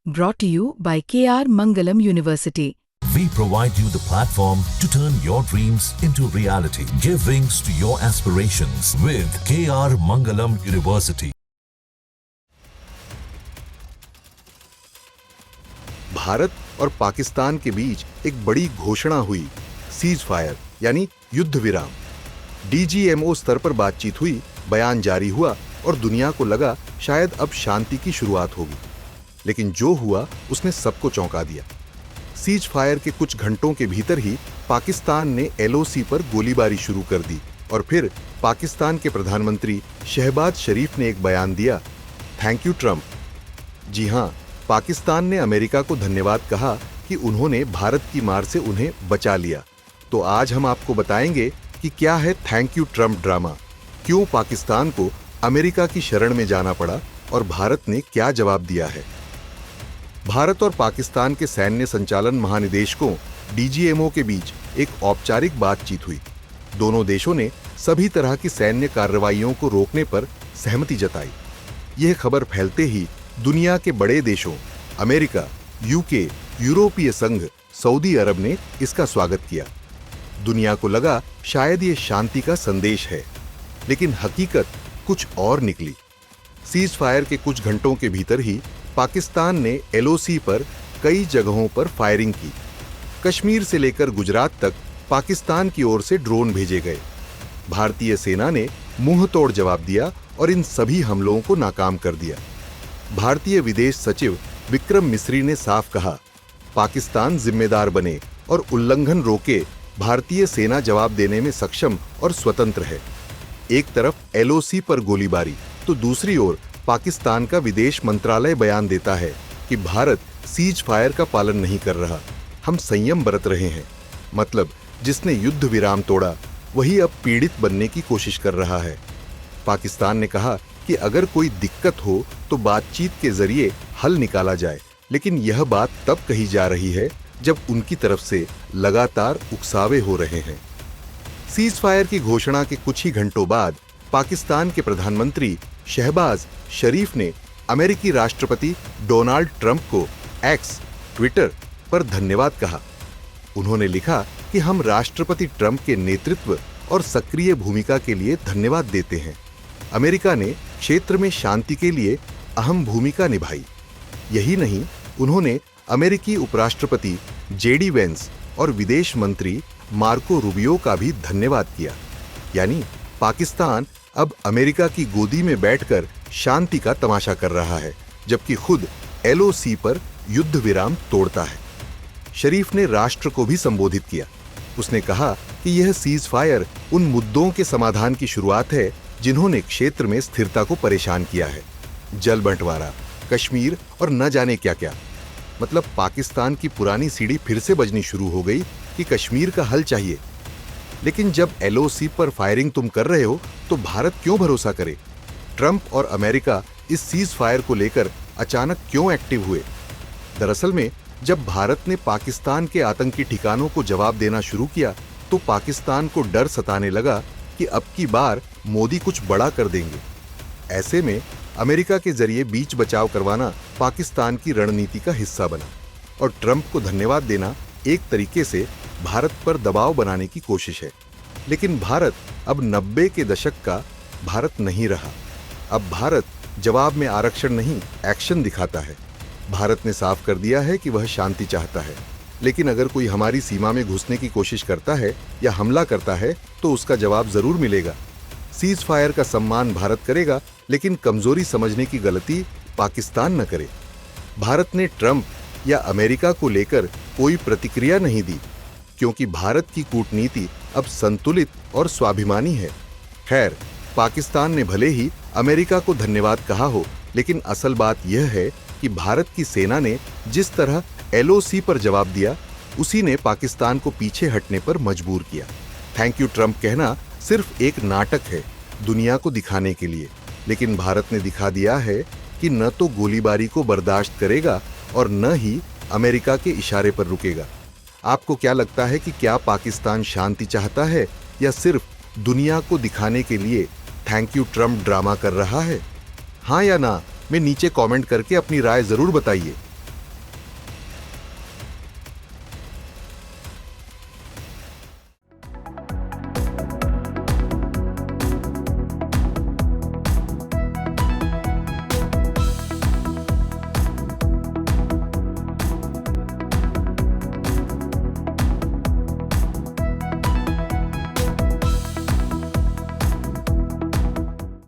Brought to you by KR Mangalam University. We provide you the platform to turn your dreams into reality. Give wings to your aspirations with KR Mangalam University. Bharat और पाकिस्तान के बीच एक बड़ी घोषणा हुई, cease fire यानी युद्ध विराम। DGMO स्तर पर बातचीत हुई, बयान जारी हुआ और दुनिया को लगा शायद अब शांति की शुरुआत होगी। लेकिन जो हुआ उसने सबको चौंका दिया। सीज फायर के कुछ घंटों के भीतर ही पाकिस्तान ने एलओसी पर गोलीबारी शुरू कर दी और फिर पाकिस्तान के प्रधानमंत्री शहबाज शरीफ ने एक बयान दिया, थैंक यू ट्रंप। जी हां, पाकिस्तान ने अमेरिका को धन्यवाद कहा कि उन्होंने भारत की मार से उन्हें बचा लिया। तो आज हम आपको बताएंगे कि क्या है थैंक यू ट्रंप ड्रामा, क्यों पाकिस्तान को अमेरिका की शरण में जाना पड़ा और भारत ने क्या जवाब दिया है। भारत और पाकिस्तान के सैन्य संचालन महानिदेशकों डीजीएमओ के बीच एक औपचारिक बातचीत हुई। दोनों देशों ने सभी तरह की सैन्य कार्रवाइयों को रोकने पर सहमति जताई। यह खबर फैलते ही दुनिया के बड़े देशों अमेरिका, यूके, यूरोपीय संघ, सऊदी अरब ने इसका स्वागत किया। दुनिया को लगा शायद ये शांति का संदेश है, लेकिन हकीकत कुछ और निकली। सीज फायर के कुछ घंटों के भीतर ही पाकिस्तान ने एलओसी पर कई जगहों पर फायरिंग की। कश्मीर से लेकर गुजरात तक पाकिस्तान की ओर से ड्रोन भेजे गए। भारतीय सेना ने मुंह तोड़ जवाब दिया और इन सभी हमलों को नाकाम कर दिया। भारतीय विदेश सचिव विक्रम मिस्री ने साफ कहा, पाकिस्तान जिम्मेदार बने और उल्लंघन रोके, भारतीय सेना जवाब देने में सक्षम और स्वतंत्र है। एक तरफ एलओसी पर गोलीबारी तो दूसरी ओर पाकिस्तान का विदेश मंत्रालय बयान देता है कि भारत सीज फायर का पालन नहीं कर रहा, हम संयम बरत रहे हैं। मतलब जिसने युद्ध विराम तोड़ा वही अब पीड़ित बनने की कोशिश कर रहा है। पाकिस्तान ने कहा कि अगर कोई दिक्कत हो तो बातचीत के जरिए हल निकाला जाए, लेकिन यह बात तब कही जा रही है जब उनकी तरफ से लगातार उकसावे हो रहे हैं। सीज फायर की घोषणा के कुछ ही घंटों बाद पाकिस्तान के प्रधानमंत्री शहबाज शरीफ ने अमेरिकी राष्ट्रपति डोनाल्ड ट्रंप को एक्स ट्विटर पर धन्यवाद कहा। उन्होंने लिखा कि हम राष्ट्रपति ट्रंप के नेतृत्व और सक्रिय भूमिका के लिए धन्यवाद देते हैं। अमेरिका ने क्षेत्र में शांति के लिए अहम भूमिका निभाई। यही नहीं, उन्होंने अमेरिकी उपराष्ट्रपति जेडी वेंस और विदेश मंत्री मार्को रूबियो का भी धन्यवाद किया। यानी पाकिस्तान अब अमेरिका की गोदी में बैठकर शांति का तमाशा कर रहा है, जबकि खुद एलओसी पर युद्ध विराम तोड़ता है। शरीफ ने राष्ट्र को भी संबोधित किया। उसने कहा कि यह सीज फायर उन मुद्दों के समाधान की शुरुआत है जिन्होंने क्षेत्र में स्थिरता को परेशान किया है। जल बंटवारा, कश्मीर और न जाने क्या क्या। मतलब पाकिस्तान की पुरानी सीढ़ी फिर से बजनी शुरू हो गई कि कश्मीर का हल चाहिए। लेकिन जब एलओसी पर फायरिंग तुम कर रहे हो तो भारत क्यों भरोसा करे? ट्रंप और अमेरिका इस सीज फायर को लेकर अचानक क्यों एक्टिव हुए? दरअसल में जब भारत ने पाकिस्तान के आतंकी ठिकानों को जवाब देना शुरू किया तो पाकिस्तान को डर सताने लगा कि अब की बार मोदी कुछ बड़ा कर देंगे। ऐसे में अमेरिका के जरिए बीच बचाव करवाना पाकिस्तान की रणनीति का हिस्सा बना और ट्रंप को धन्यवाद देना एक तरीके से भारत पर दबाव बनाने की कोशिश है। लेकिन भारत अब 90 के दशक का भारत नहीं रहा। अब भारत जवाब में आरक्षण नहीं, एक्शन दिखाता है। भारत ने साफ कर दिया है कि वह शांति चाहता है, लेकिन अगर कोई हमारी सीमा में घुसने की कोशिश करता है या हमला करता है तो उसका जवाब जरूर मिलेगा। सीज फायर का सम्मान भारत करेगा, लेकिन कमजोरी समझने की गलती पाकिस्तान न करे। भारत ने ट्रंप या अमेरिका को लेकर कोई प्रतिक्रिया नहीं दी, क्योंकि भारत की कूटनीति अब संतुलित और स्वाभिमानी है। खैर, पाकिस्तान ने भले ही अमेरिका को धन्यवाद कहा हो, लेकिन असल बात यह है कि भारत की सेना ने जिस तरह एलओसी पर जवाब दिया, उसी ने पाकिस्तान को पीछे हटने पर मजबूर किया। थैंक यू ट्रंप कहना सिर्फ एक नाटक है दुनिया को दिखाने के लिए, लेकिन भारत ने दिखा दिया है कि न तो गोलीबारी को बर्दाश्त करेगा और न ही अमेरिका के इशारे पर रुकेगा। आपको क्या लगता है कि क्या पाकिस्तान शांति चाहता है या सिर्फ दुनिया को दिखाने के लिए थैंक यू ट्रंप ड्रामा कर रहा है? हाँ या ना में नीचे कमेंट करके अपनी राय जरूर बताइए।